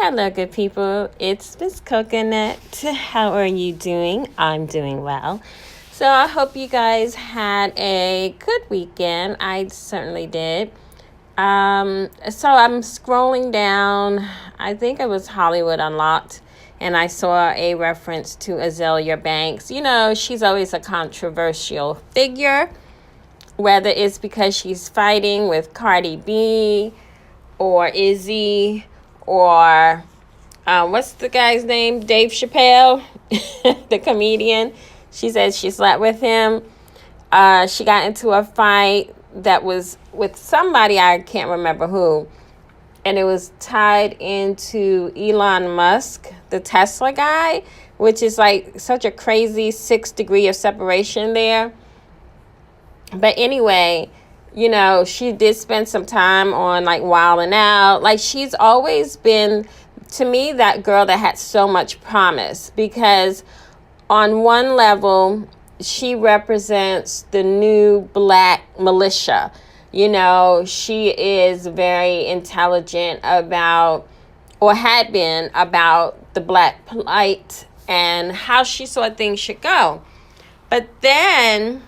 Hello, good people. It's Miss Coconut. How are you doing? I'm doing well. So I hope you guys had a good weekend. I certainly did. So I'm scrolling down. I think it was Hollywood Unlocked, and I saw a reference to Azalea Banks. You know, she's always a controversial figure, whether it's because she's fighting with Cardi B or Izzy or what's the guy's name? Dave Chappelle, the comedian. She said she slept with him. She got into a fight that was with somebody, I can't remember who, and it was tied into Elon Musk, the Tesla guy, which is like such a crazy 6 degree of separation there. But anyway, you know, she did spend some time on like Wild 'N Out. Like, she's always been, to me, that girl that had so much promise, because on one level, she represents the new black militia. You know, she is very intelligent about, or had been, about the black plight and how she saw things should go. But then,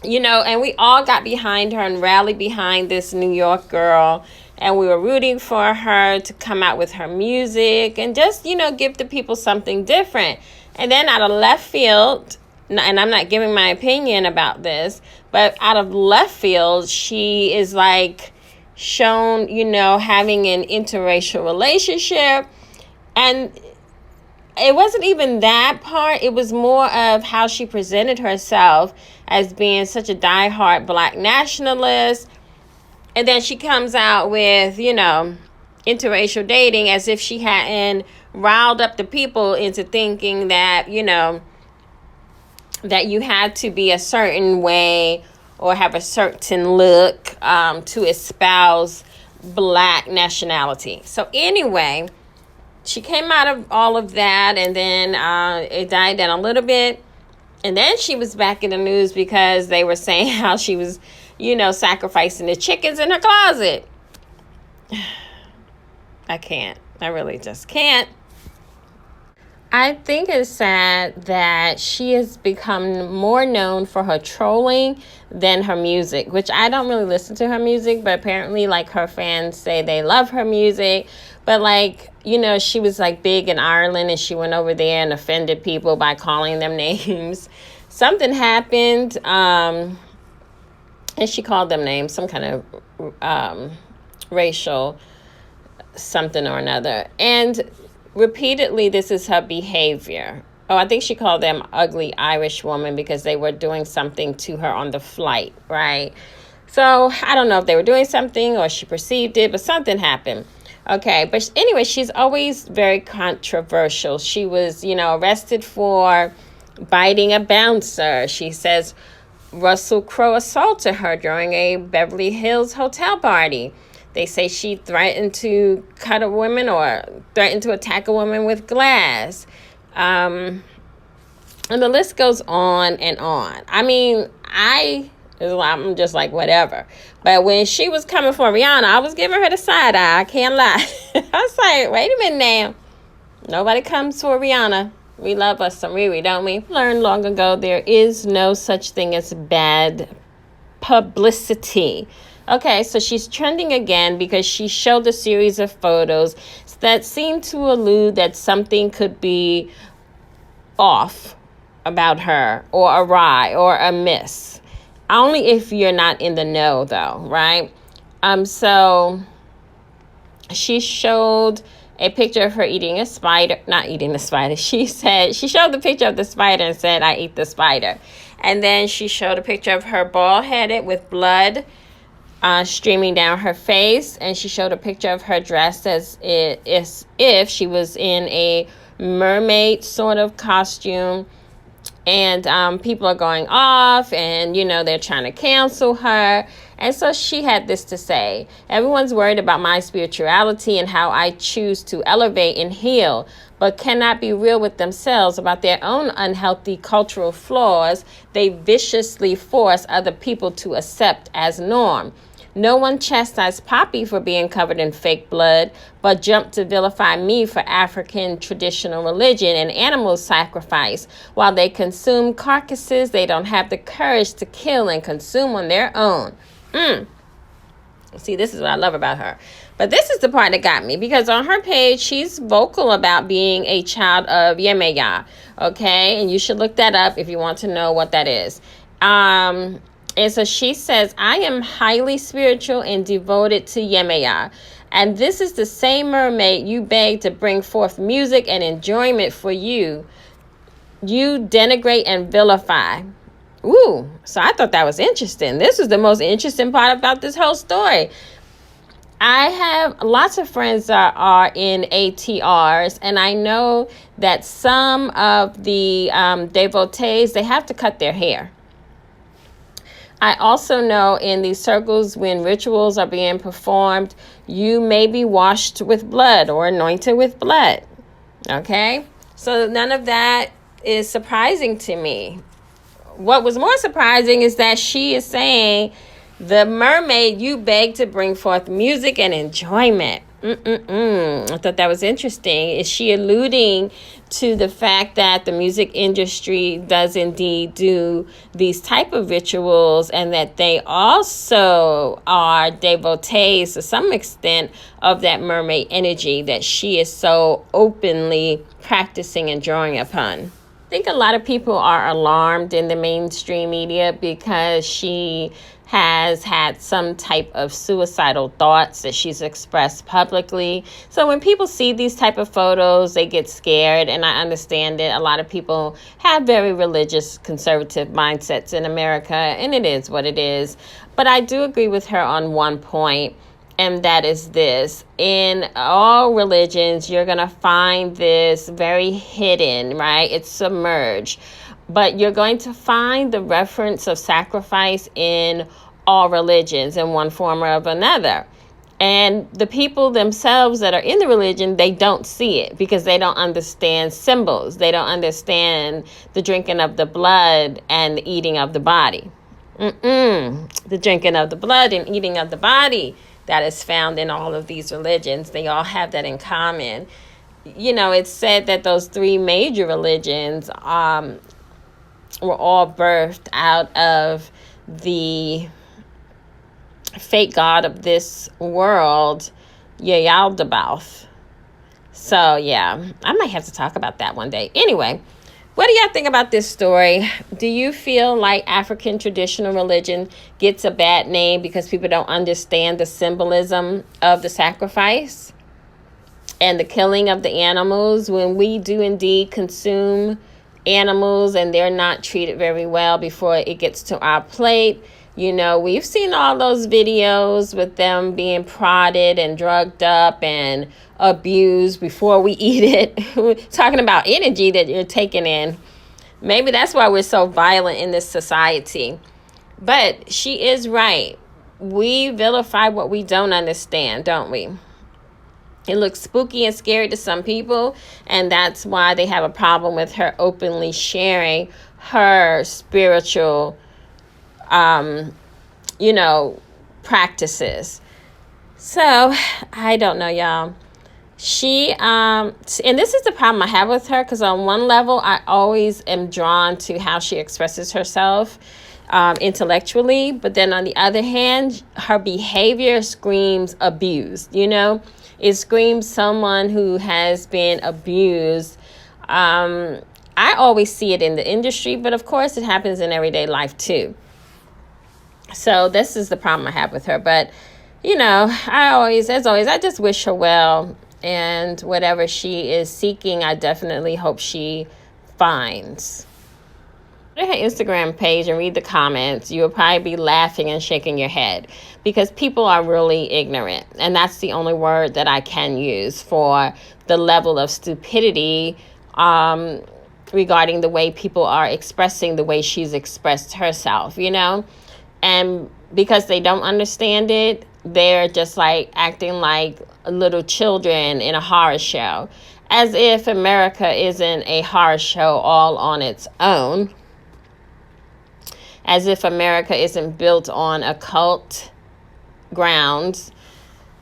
you know, and we all got behind her and rallied behind this New York girl. And we were rooting for her to come out with her music and just, you know, give the people something different. And then out of left field, and I'm not giving my opinion about this, but out of left field, she is like shown, you know, having an interracial relationship. And it wasn't even that part. It was more of how she presented herself as being such a diehard black nationalist. And then she comes out with, you know, interracial dating as if she hadn't riled up the people into thinking that, you know, that you had to be a certain way or have a certain look to espouse black nationality. So anyway, she came out of all of that, and then it died down a little bit. And then she was back in the news because they were saying how she was, you know, sacrificing the chickens in her closet. I can't. I really just can't. I think it's sad that she has become more known for her trolling than her music, which I don't really listen to her music, but apparently, like, her fans say they love her music. But, like, you know, she was, like, big in Ireland, and she went over there and offended people by calling them names. Something happened, and she called them names, some kind of racial something or another. And repeatedly, this is her behavior. Oh, I think she called them ugly Irish woman because they were doing something to her on the flight, right? So I don't know if they were doing something or she perceived it, but something happened. Okay, but anyway, she's always very controversial. She was, you know, arrested for biting a bouncer. She says Russell Crowe assaulted her during a Beverly Hills hotel party. They say she threatened to cut a woman or threatened to attack a woman with glass. And the list goes on and on. I mean, I'm just like, whatever. But when she was coming for Rihanna, I was giving her the side eye. I can't lie. I was like, wait a minute now. Nobody comes for Rihanna. We love us some Riri, don't we? Learned long ago there is no such thing as bad publicity. Okay, so she's trending again because she showed a series of photos that seem to allude that something could be off about her or awry or amiss. Only if you're not in the know, though, right? So she showed a picture of her eating a spider. Not eating the spider. She showed the picture of the spider and said, I eat the spider. And then she showed a picture of her bald-headed with blood streaming down her face, and she showed a picture of her dressed as if she was in a mermaid sort of costume. And people are going off, and, you know, they're trying to cancel her. And so she had this to say: everyone's worried about my spirituality and how I choose to elevate and heal, but cannot be real with themselves about their own unhealthy cultural flaws they viciously force other people to accept as norm. No one chastised Poppy for being covered in fake blood, but jumped to vilify me for African traditional religion and animal sacrifice. While they consume carcasses, they don't have the courage to kill and consume on their own. See, this is what I love about her. But this is the part that got me, because on her page, she's vocal about being a child of Yemaya, okay? And you should look that up if you want to know what that is. And so she says, I am highly spiritual and devoted to Yemaya. And this is the same mermaid you begged to bring forth music and enjoyment for you. You denigrate and vilify. Ooh, so I thought that was interesting. This was the most interesting part about this whole story. I have lots of friends that are in ATRs, and I know that some of the devotees, they have to cut their hair. I also know in these circles, when rituals are being performed, you may be washed with blood or anointed with blood. Okay? So none of that is surprising to me. What was more surprising is that she is saying, the mermaid you begged to bring forth music and enjoyment. I thought that was interesting. Is she alluding to the fact that the music industry does indeed do these type of rituals, and that they also are devotees to some extent of that mermaid energy that she is so openly practicing and drawing upon? I think a lot of people are alarmed in the mainstream media because she has had some type of suicidal thoughts that she's expressed publicly. So when people see these type of photos, they get scared, and I understand it. A lot of people have very religious, conservative mindsets in America, and it is what it is. But I do agree with her on one point, and that is this. In all religions, you're going to find this very hidden, right? It's submerged. But you're going to find the reference of sacrifice in all religions in one form or of another. And the people themselves that are in the religion, they don't see it because they don't understand symbols. They don't understand the drinking of the blood and the eating of the body. The drinking of the blood and eating of the body that is found in all of these religions. They all have that in common. You know, it's said that those three major religions were all birthed out of the fake god of this world, Yaldabaoth. So, yeah, I might have to talk about that one day. Anyway, what do y'all think about this story? Do you feel like African traditional religion gets a bad name because people don't understand the symbolism of the sacrifice and the killing of the animals, when we do indeed consume animals and they're not treated very well before it gets to our plate? You know, we've seen all those videos with them being prodded and drugged up and abused before we eat it. Talking about energy that you're taking in. Maybe that's why we're so violent in this society. But she is right. We vilify what we don't understand, don't we? It looks spooky and scary to some people, and that's why they have a problem with her openly sharing her spiritual practices. So I don't know, y'all. She and this is the problem I have with her, because on one level I always am drawn to how she expresses herself intellectually, but then on the other hand, her behavior screams abused. It screams someone who has been abused. I always see it in the industry, but of course it happens in everyday life too. So this is the problem I have with her. But, I just wish her well. And whatever she is seeking, I definitely hope she finds. Go to her Instagram page and read the comments. You'll probably be laughing and shaking your head because people are really ignorant. And that's the only word that I can use for the level of stupidity regarding the way people are expressing the way she's expressed herself, And because they don't understand it, they're just like acting like little children in a horror show, as if America isn't a horror show all on its own, as if America isn't built on occult grounds.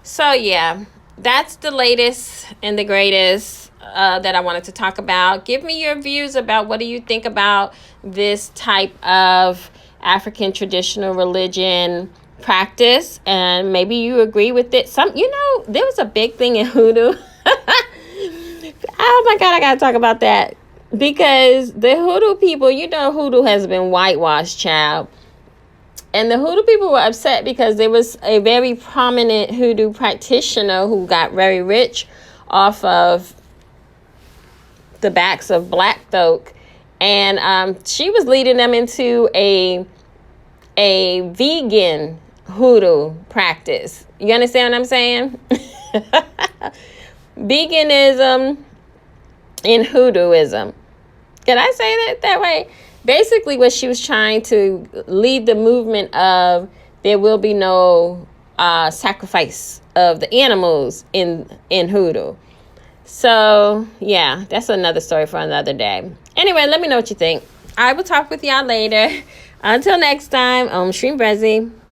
So yeah, that's the latest and the greatest that I wanted to talk about. Give me your views about what do you think about this type of African traditional religion practice, and maybe you agree with it. There was a big thing in hoodoo. Oh my God, I gotta talk about that, because the hoodoo people, hoodoo has been whitewashed, child. And the hoodoo people were upset because there was a very prominent hoodoo practitioner who got very rich off of the backs of black folk. And she was leading them into a vegan hoodoo practice. You understand what I'm saying? Veganism in hoodooism. Can I say that way? Basically, what she was trying to lead the movement of, there will be no sacrifice of the animals in hoodoo. So, yeah, that's another story for another day. Anyway, let me know what you think. I will talk with y'all later. Until next time, Om Shrim Brezi.